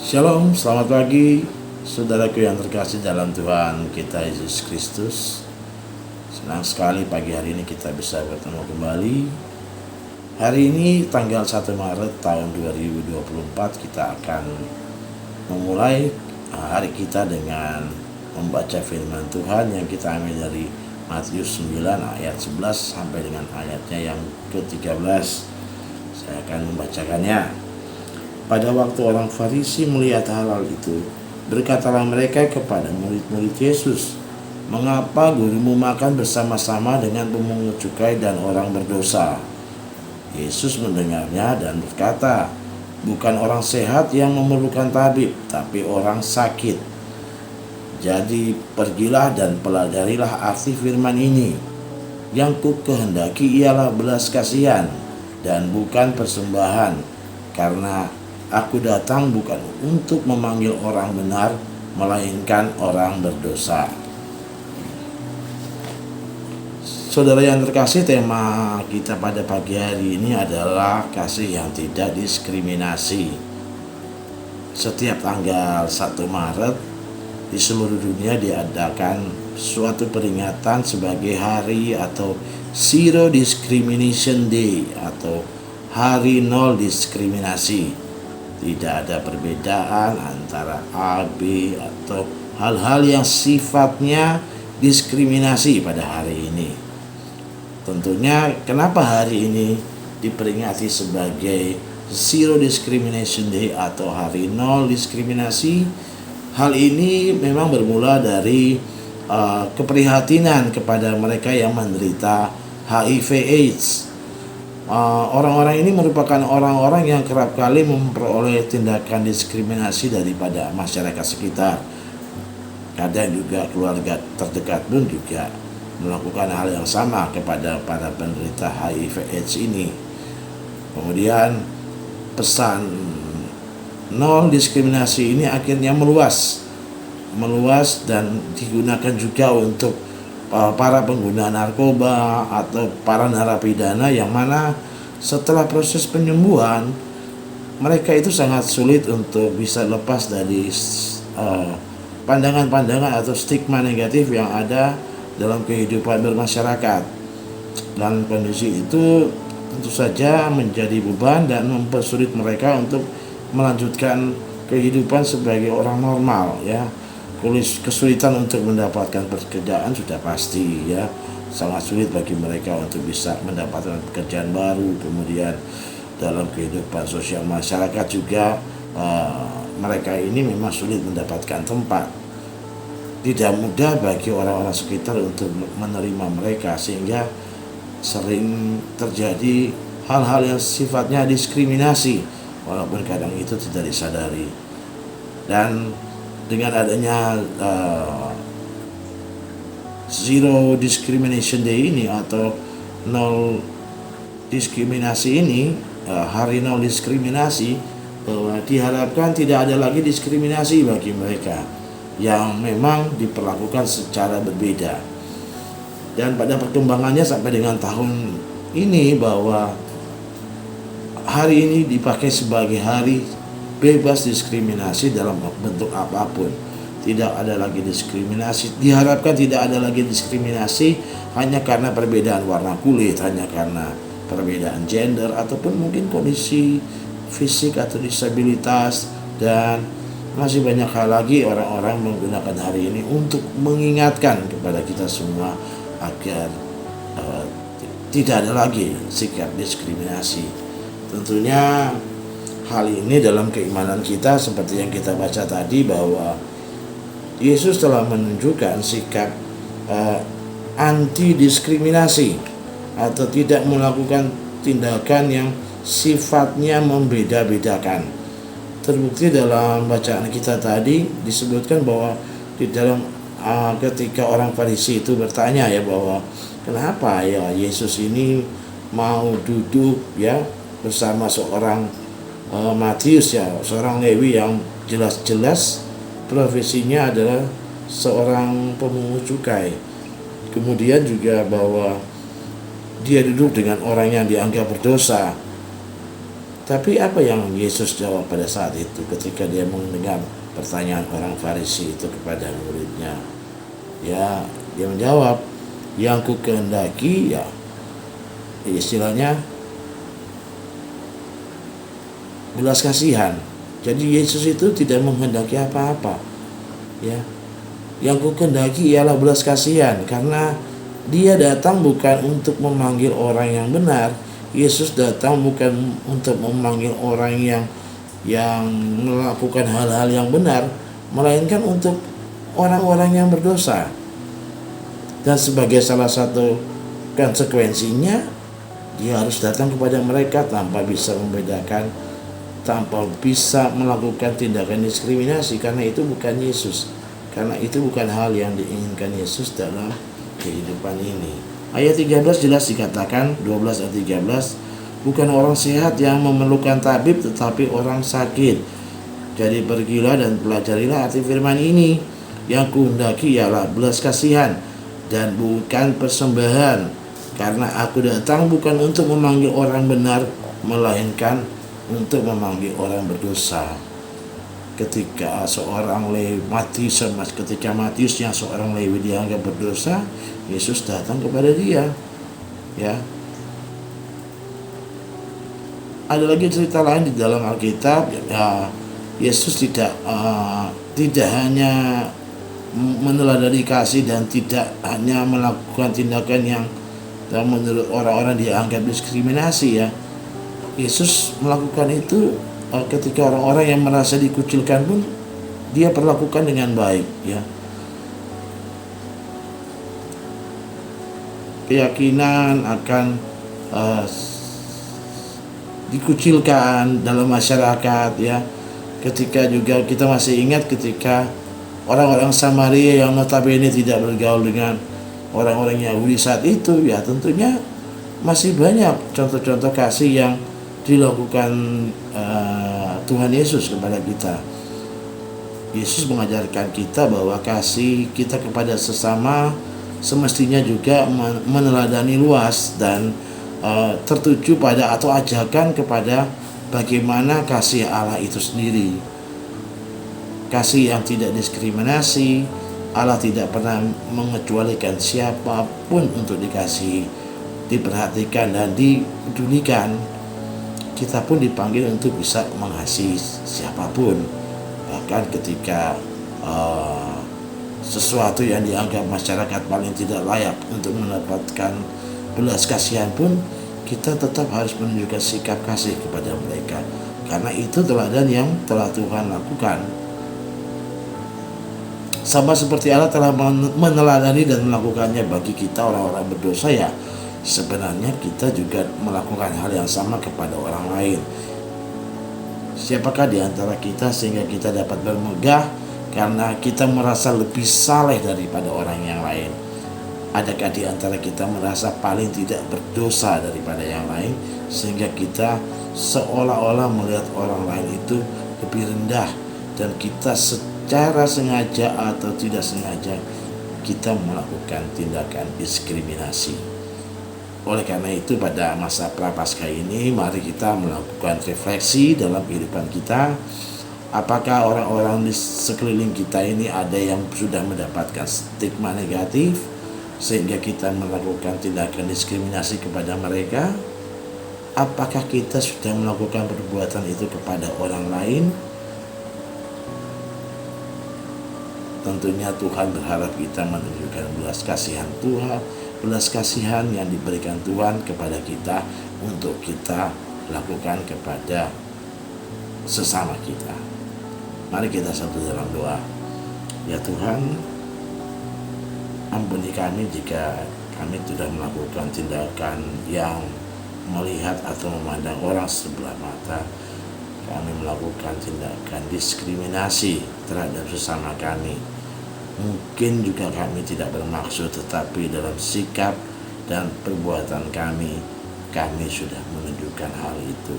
Shalom, selamat pagi saudaraku yang terkasih dalam Tuhan kita Yesus Kristus. Senang sekali pagi hari ini kita bisa bertemu kembali. Hari ini tanggal 1 Maret tahun 2024 kita akan memulai hari kita dengan membaca firman Tuhan yang kita ambil dari Matius 9 ayat 11 sampai dengan ayatnya yang ke-13. Saya akan membacakannya. Pada waktu orang Farisi melihat hal itu, berkatalah mereka kepada murid-murid Yesus, "Mengapa gurumu makan bersama-sama dengan pemungut cukai dan orang berdosa?" Yesus mendengarnya dan berkata, "Bukan orang sehat yang memerlukan tabib, tapi orang sakit. Jadi pergilah dan pelajarilah arti firman ini. Yang ku kehendaki ialah belas kasihan dan bukan persembahan, karena Aku datang bukan untuk memanggil orang benar, melainkan orang berdosa." Saudara yang terkasih, tema kita pada pagi hari ini adalah kasih yang tidak diskriminasi. Setiap tanggal 1 Maret di seluruh dunia diadakan suatu peringatan sebagai hari atau Zero Discrimination Day atau Hari Nol Diskriminasi. Tidak ada perbedaan antara A, B, atau hal-hal yang sifatnya diskriminasi pada hari ini. Tentunya kenapa hari ini diperingati sebagai Zero Discrimination Day atau Hari Nol Diskriminasi? Hal ini memang bermula dari keprihatinan kepada mereka yang menderita HIV/AIDS. Orang-orang ini merupakan orang-orang yang kerap kali memperoleh tindakan diskriminasi daripada masyarakat sekitar. Kadang juga keluarga terdekat pun juga melakukan hal yang sama kepada para penderita HIV/AIDS ini. Kemudian pesan nol diskriminasi ini akhirnya meluas dan digunakan juga untuk para pengguna narkoba atau para narapidana yang mana setelah proses penyembuhan mereka itu sangat sulit untuk bisa lepas dari pandangan-pandangan atau stigma negatif yang ada dalam kehidupan bermasyarakat, dan kondisi itu tentu saja menjadi beban dan mempersulit mereka untuk melanjutkan kehidupan sebagai orang normal, ya. Kesulitan untuk mendapatkan pekerjaan sudah pasti, ya, sangat sulit bagi mereka untuk bisa mendapatkan pekerjaan baru. Kemudian dalam kehidupan sosial masyarakat juga mereka ini memang sulit mendapatkan tempat. Tidak mudah bagi orang-orang sekitar untuk menerima mereka, sehingga sering terjadi hal-hal yang sifatnya diskriminasi walaupun kadang itu tidak disadari. Dan dengan adanya Zero Discrimination Day ini atau nol diskriminasi ini, hari nol diskriminasi, diharapkan tidak ada lagi diskriminasi bagi mereka yang memang diperlakukan secara berbeda. Dan pada perkembangannya sampai dengan tahun ini bahwa hari ini dipakai sebagai hari bebas diskriminasi dalam bentuk apapun. Tidak ada lagi diskriminasi. Diharapkan tidak ada lagi diskriminasi hanya karena perbedaan warna kulit, hanya karena perbedaan gender, ataupun mungkin kondisi fisik atau disabilitas. Dan masih banyak hal lagi orang-orang menggunakan hari ini untuk mengingatkan kepada kita semua agar tidak ada lagi sikap diskriminasi. Tentunya hal ini dalam keimanan kita seperti yang kita baca tadi, bahwa Yesus telah menunjukkan sikap anti diskriminasi atau tidak melakukan tindakan yang sifatnya membeda-bedakan. Terbukti dalam bacaan kita tadi disebutkan bahwa di dalam ketika orang Farisi itu bertanya, ya, bahwa kenapa ya Yesus ini mau duduk, ya, bersama seorang Matius, ya, seorang Lewi yang jelas-jelas profesinya adalah seorang pemungut cukai. Kemudian juga bahwa dia duduk dengan orang yang dianggap berdosa. Tapi apa yang Yesus jawab pada saat itu ketika dia mendengar pertanyaan orang Farisi itu kepada muridnya? Ya, dia menjawab, yang ku kehendaki ya istilahnya belas kasihan. Jadi Yesus itu tidak menghendaki apa-apa. Ya, yang ku kehendaki ialah belas kasihan, karena dia datang bukan untuk memanggil orang yang benar. Yesus datang bukan untuk memanggil orang yang melakukan hal-hal yang benar, melainkan untuk orang-orang yang berdosa. Dan sebagai salah satu konsekuensinya, dia harus datang kepada mereka tanpa bisa membedakan, tanpa bisa melakukan tindakan diskriminasi, karena itu bukan Yesus. Karena itu bukan hal yang diinginkan Yesus dalam kehidupan ini. Ayat 13 jelas dikatakan, 12 ayat 13, bukan orang sehat yang memerlukan tabib, tetapi orang sakit. Jadi pergilah dan pelajarilah arti firman ini. Yang kuhendaki ialah belas kasihan dan bukan persembahan, karena aku datang bukan untuk memanggil orang benar, melainkan untuk memanggil orang berdosa. Ketika seorang Lewi ketika Matius yang seorang Lewi dianggap berdosa, Yesus datang kepada dia. Ya. Ada lagi cerita lain di dalam Alkitab. Ya, Yesus tidak hanya meneladani kasih dan tidak hanya melakukan tindakan yang menurut orang-orang dianggap diskriminasi. Ya, Yesus melakukan itu ketika orang-orang yang merasa dikucilkan pun dia perlakukan dengan baik. Ya, keyakinan akan dikucilkan dalam masyarakat. Ya, ketika juga kita masih ingat ketika orang-orang Samaria yang notabene tidak bergaul dengan orang-orang Yahudi saat itu, ya tentunya masih banyak contoh-contoh kasih yang dilakukan Tuhan Yesus kepada kita. Yesus mengajarkan kita bahwa kasih kita kepada sesama semestinya juga meneladani luas dan tertuju pada atau ajakan kepada bagaimana kasih Allah itu sendiri. Kasih yang tidak diskriminasi. Allah tidak pernah mengecualikan siapapun untuk dikasihi, diperhatikan dan dipedulikan. Kita pun dipanggil untuk bisa mengasihi siapapun, bahkan ketika sesuatu yang dianggap masyarakat paling tidak layak untuk mendapatkan belas kasihan pun, kita tetap harus menunjukkan sikap kasih kepada mereka, karena itu teladan yang telah Tuhan lakukan. Sama seperti Allah telah meneladani dan melakukannya bagi kita orang-orang berdosa, ya sebenarnya kita juga melakukan hal yang sama kepada orang lain. Siapakah di antara kita sehingga kita dapat bermegah karena kita merasa lebih saleh daripada orang yang lain? Adakah di antara kita merasa paling tidak berdosa daripada yang lain sehingga kita seolah-olah melihat orang lain itu lebih rendah, dan kita secara sengaja atau tidak sengaja kita melakukan tindakan diskriminasi? Oleh karena itu, pada masa Prapaskah ini mari kita melakukan refleksi dalam kehidupan kita. Apakah orang-orang di sekeliling kita ini ada yang sudah mendapatkan stigma negatif sehingga kita melakukan tindakan diskriminasi kepada mereka? Apakah kita sudah melakukan perbuatan itu kepada orang lain? Tentunya Tuhan berharap kita menunjukkan belas kasihan Tuhan, belas kasihan yang diberikan Tuhan kepada kita untuk kita lakukan kepada sesama kita. Mari kita satu dalam doa. Ya Tuhan, ampuni kami jika kami sudah melakukan tindakan yang melihat atau memandang orang sebelah mata. Kami melakukan tindakan diskriminasi terhadap sesama kami. Mungkin juga kami tidak bermaksud, tetapi dalam sikap dan perbuatan kami sudah menunjukkan hal itu.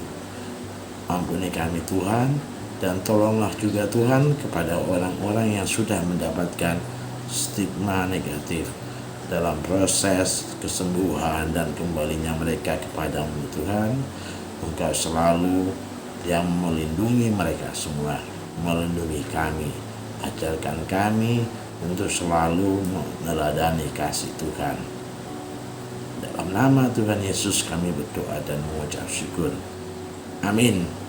Ampuni kami Tuhan, dan tolonglah juga Tuhan kepada orang-orang yang sudah mendapatkan stigma negatif dalam proses kesembuhan dan kembalinya mereka kepadamu Tuhan. Engkau selalu yang melindungi mereka semua, melindungi kami. Ajarkan kami untuk selalu meneladani kasih Tuhan. Dalam nama Tuhan Yesus kami berdoa dan mengucap syukur. Amin.